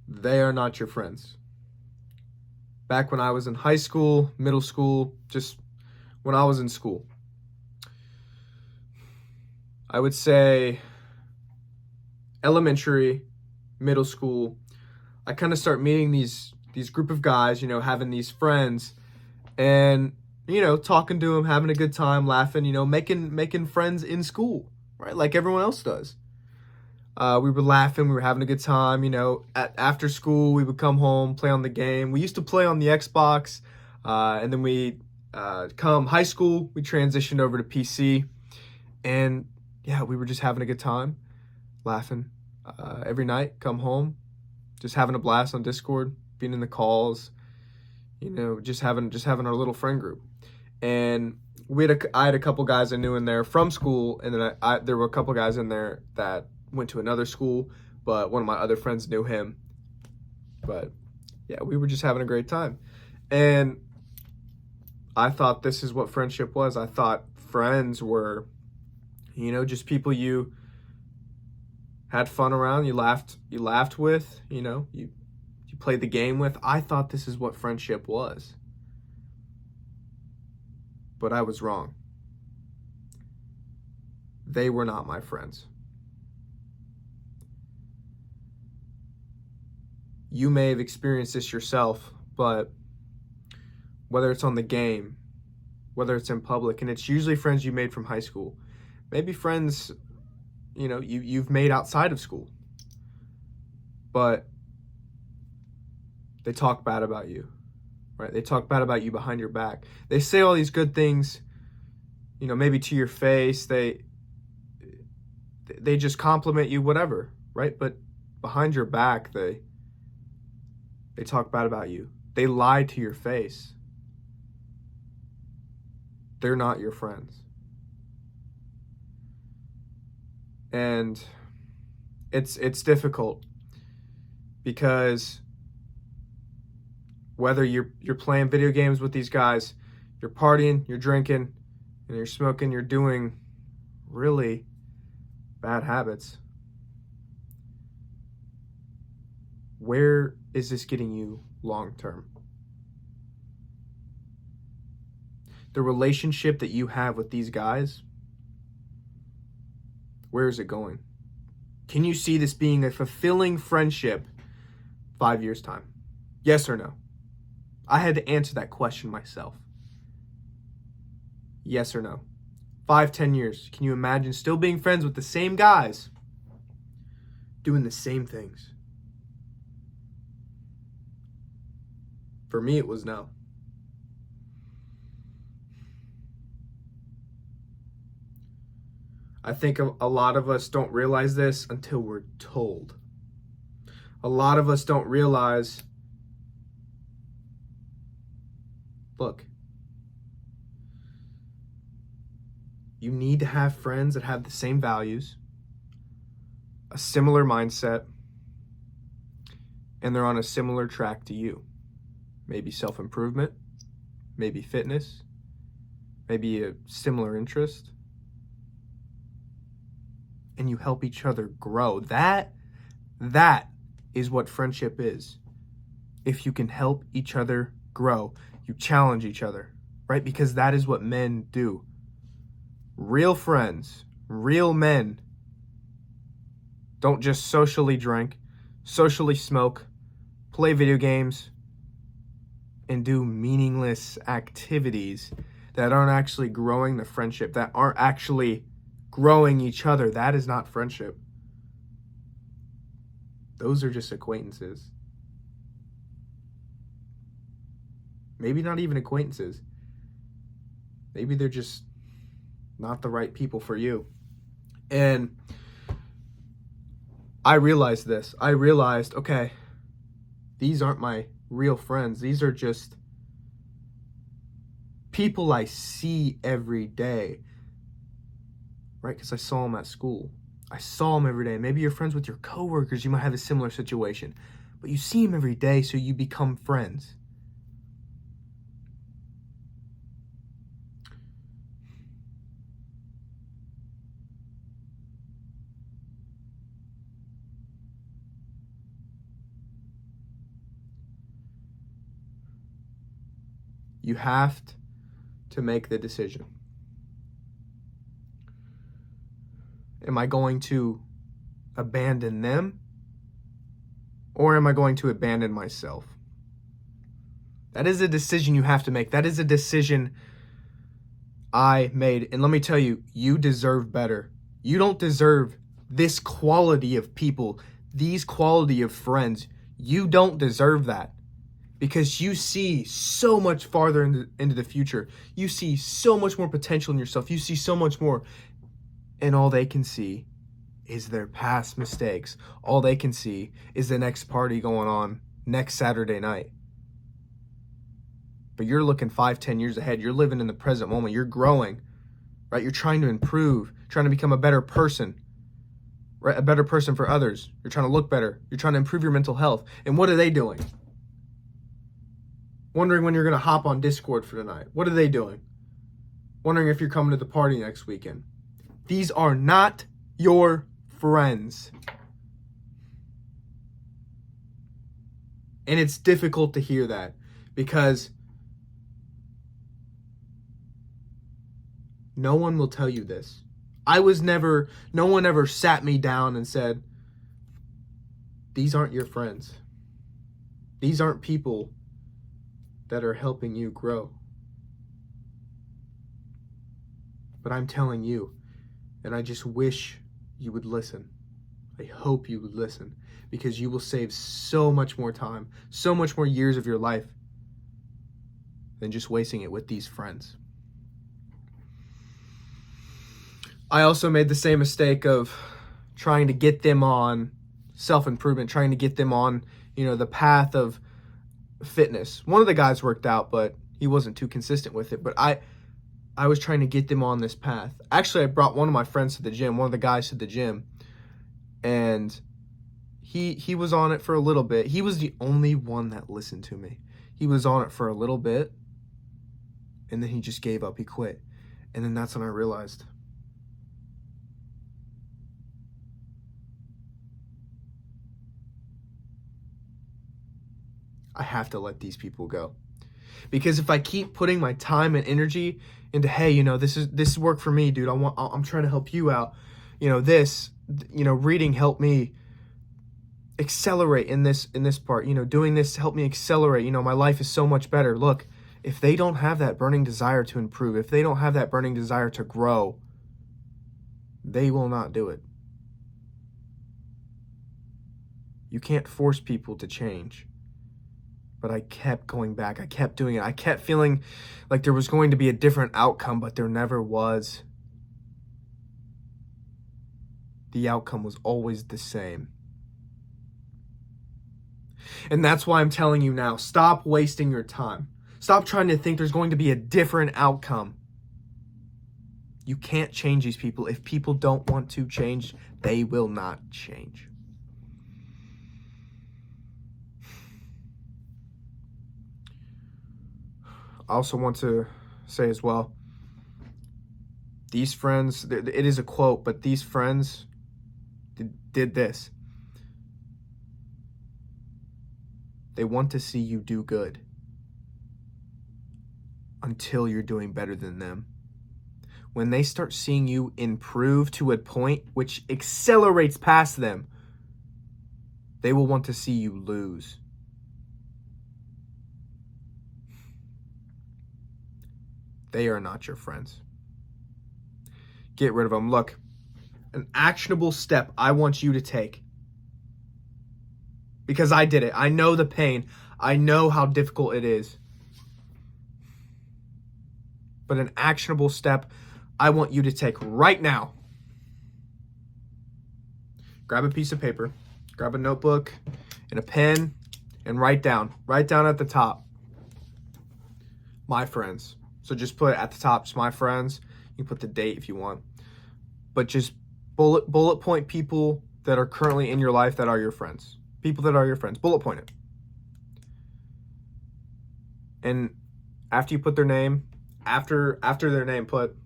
they are not your friends. Back when I was in high school, middle school, just when I was in school, I would say elementary, middle school, I kind of start meeting these group of guys, having these friends and talking to them, having a good time, laughing, making friends in school, right? Like everyone else does. We were laughing, we were having a good time. After school, we would come home, play on the game. We used to play on the Xbox, and then we come high school, we transitioned over to PC, and yeah, we were just having a good time, laughing every night. Come home, just having a blast on Discord, being in the calls, just having our little friend group. And I had a couple guys I knew in there from school, and then there were a couple guys in there that went to another school, but one of my other friends knew him. But yeah, we were just having a great time. And I thought this is what friendship was. I thought friends were, just people you had fun around, you laughed with, you played the game with. I thought this is what friendship was. But I was wrong. They were not my friends. You may have experienced this yourself, but whether it's on the game, whether it's in public, and it's usually friends you made from high school, maybe friends, you've made outside of school, but they talk bad about you, right? They talk bad about you behind your back. They say all these good things, maybe to your face. They just compliment you, whatever, right? But behind your back, they talk bad about you. They lie to your face. They're not your friends. And it's difficult because whether you're playing video games with these guys, you're partying, you're drinking, and you're smoking, you're doing really bad habits. Where is this getting you long term? The relationship that you have with these guys, where is it going? Can you see this being a fulfilling friendship 5 years' time? Yes or no? I had to answer that question myself. Yes or no? 5, 10 years. Can you imagine still being friends with the same guys, doing the same things? For me, it was no. I think a lot of us don't realize this until we're told. A lot of us don't realize, look, you need to have friends that have the same values, a similar mindset, and they're on a similar track to you. Maybe self-improvement, maybe fitness, maybe a similar interest. And you help each other grow. That is what friendship is. If you can help each other grow, you challenge each other, right? Because that is what men do. Real friends, real men don't just socially drink, socially smoke, play video games, and do meaningless activities that aren't actually growing the friendship, that aren't actually growing each other. That is not friendship. Those are just acquaintances. Maybe not even acquaintances. Maybe they're just not the right people for you. And I realized this. I realized, okay, these aren't my real friends. These are just people I see every day, right? Because I saw them at school. I saw them every day. Maybe you're friends with your coworkers. You might have a similar situation. But you see them every day, so you become friends. You have to make the decision. Am I going to abandon them, or am I going to abandon myself? That is a decision you have to make. That is a decision I made. And let me tell you, you deserve better. You don't deserve this quality of people, these quality of friends. You don't deserve that, because you see so much farther into the future. You see so much more potential in yourself. You see so much more. And all they can see is their past mistakes. All they can see is the next party going on next Saturday night. But you're looking 5-10 years ahead. You're living in the present moment. You're growing, right? You're trying to improve, trying to become a better person, right? A better person for others. You're trying to look better. You're trying to improve your mental health. And what are they doing? Wondering when you're going to hop on Discord for tonight. What are they doing? Wondering if you're coming to the party next weekend. These are not your friends. And it's difficult to hear that, because no one will tell you this. No one ever sat me down and said, these aren't your friends. These aren't people that are helping you grow. But I'm telling you, and I just wish you would listen. I hope you would listen, because you will save so much more time, so much more years of your life than just wasting it with these friends. I also made the same mistake of trying to get them on self-improvement, trying to get them on, the path of fitness. One of the guys worked out, but he wasn't too consistent with it. But I was trying to get them on this path. Actually, I brought one of my friends to the gym, one of the guys to the gym, and he was on it for a little bit. He was the only one that listened to me. He was on it for a little bit, and then he just gave up. He quit. And then that's when I realized, I have to let these people go. Because if I keep putting my time and energy into, hey, this is work for me, dude. I'm trying to help you out. Reading helped me accelerate in this part. Doing this helped me accelerate. My life is so much better. Look, if they don't have that burning desire to improve, if they don't have that burning desire to grow, they will not do it. You can't force people to change. But I kept going back. I kept doing it. I kept feeling like there was going to be a different outcome, but there never was. The outcome was always the same. And that's why I'm telling you now, stop wasting your time. Stop trying to think there's going to be a different outcome. You can't change these people. If people don't want to change, they will not change. I also want to say as well, these friends, it is a quote, but these friends did this. They want to see you do good until you're doing better than them. When they start seeing you improve to a point which accelerates past them, they will want to see you lose. They are not your friends. Get rid of them. Look, an actionable step I want you to take, because I did it. I know the pain. I know how difficult it is. But an actionable step I want you to take right now. Grab a piece of paper, grab a notebook and a pen, and write down at the top, my friends. So just put at the top, it's my friends. You can put the date if you want. But just bullet point people that are currently in your life that are your friends. People that are your friends. Bullet point it. And after you put their name, after their name, put,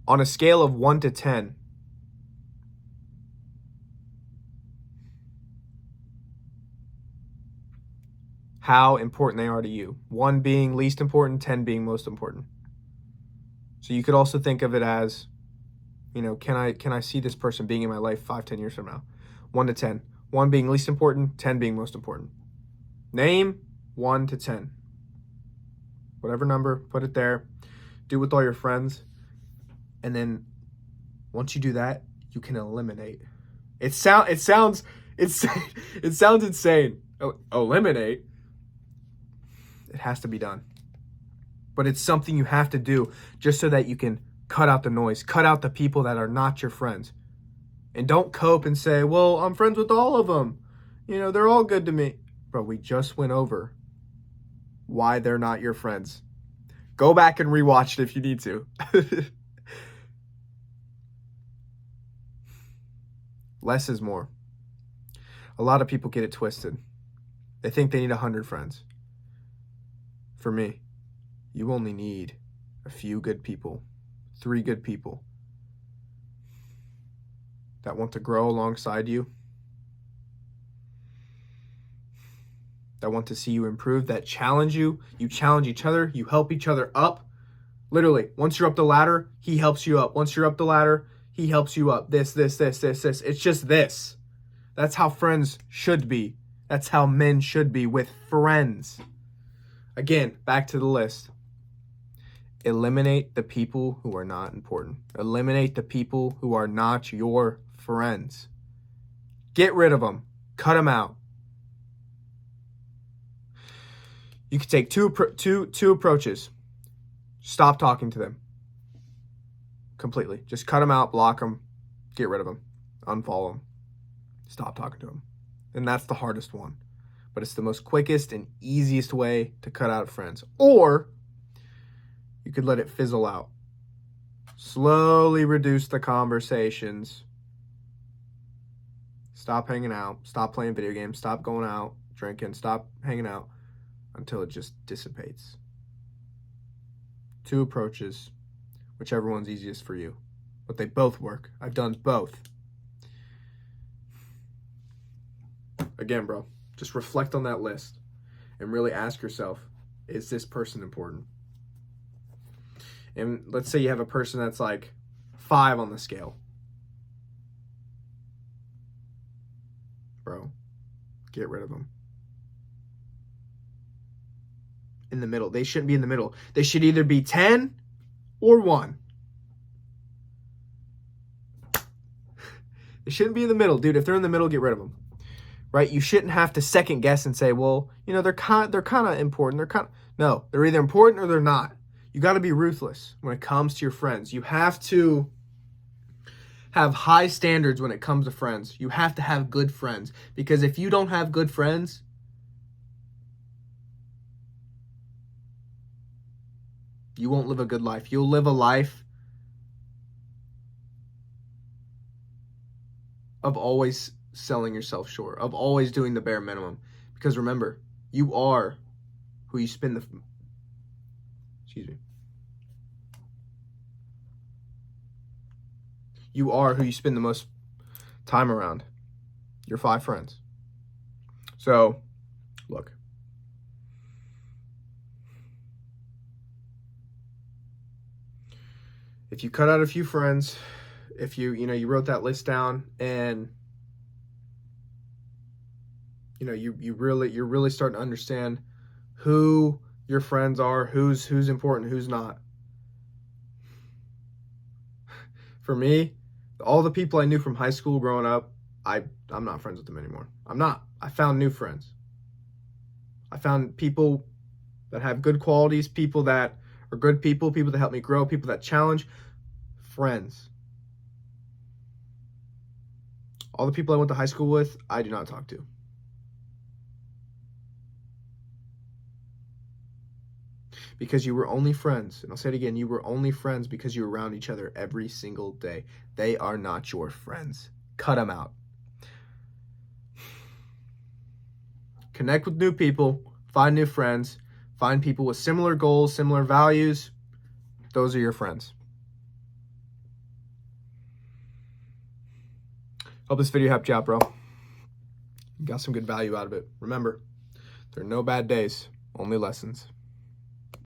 on a scale of 1 to 10, how important they are to you. 1 being least important, 10 being most important. So you could also think of it as, can I see this person being in my life 5-10 years from now? 1 to 10. 1 being least important, 10 being most important. Name 1 to 10. Whatever number, put it there. Do it with all your friends. And then once you do that, you can eliminate. It sounds insane. Eliminate. It has to be done. But it's something you have to do just so that you can cut out the noise, cut out the people that are not your friends. And don't cope and say, well, I'm friends with all of them. They're all good to me. Bro, we just went over why they're not your friends. Go back and rewatch it if you need to. Less is more. A lot of people get it twisted. They think they need 100 friends. For me, you only need a few good people, 3 good people that want to grow alongside you, that want to see you improve, that challenge you. You challenge each other. You help each other up. Literally, once you're up the ladder, he helps you up. Once you're up the ladder, he helps you up. This. It's just this. That's how friends should be. That's how men should be with friends. Again, back to the list. Eliminate the people who are not important. Eliminate the people who are not your friends. Get rid of them. Cut them out. You can take two approaches. Stop talking to them. Completely. Just cut them out, block them, get rid of them, unfollow them. Stop talking to them. And that's the hardest one. But it's the most quickest and easiest way to cut out friends. Or you could let it fizzle out. Slowly reduce the conversations. Stop hanging out. Stop playing video games. Stop going out, drinking. Stop hanging out until it just dissipates. 2 approaches, whichever one's easiest for you. But they both work. I've done both. Again, bro, just reflect on that list and really ask yourself, is this person important? And let's say you have a person that's like 5 on the scale. Bro, get rid of them. In the middle. They shouldn't be in the middle. They should either be 10 or 1. They shouldn't be in the middle, dude. If they're in the middle, get rid of them. Right? You shouldn't have to second guess and say, well, they're kind of important. No, they're either important or they're not. You got to be ruthless when it comes to your friends. You have to have high standards when it comes to friends. You have to have good friends, because if you don't have good friends, you won't live a good life. You'll live a life of always selling yourself short, of always doing the bare minimum. Because remember, you are who you spend the... You are who you spend the most time around. Your 5 friends. So, look. If you cut out a few friends, if you wrote that list down, and you're really starting to understand who your friends are, who's important, who's not. For me, all the people I knew from high school growing up, I'm not friends with them anymore. I'm not. I found new friends. I found people that have good qualities, people that are good people that help me grow, people that challenge. Friends. All the people I went to high school with, I do not talk to. Because you were only friends, and I'll say it again, you were only friends because you were around each other every single day. They are not your friends. Cut them out. Connect with new people, find new friends, find people with similar goals, similar values. Those are your friends. Hope this video helped you out, bro. You got some good value out of it. Remember, There are no bad days, only lessons.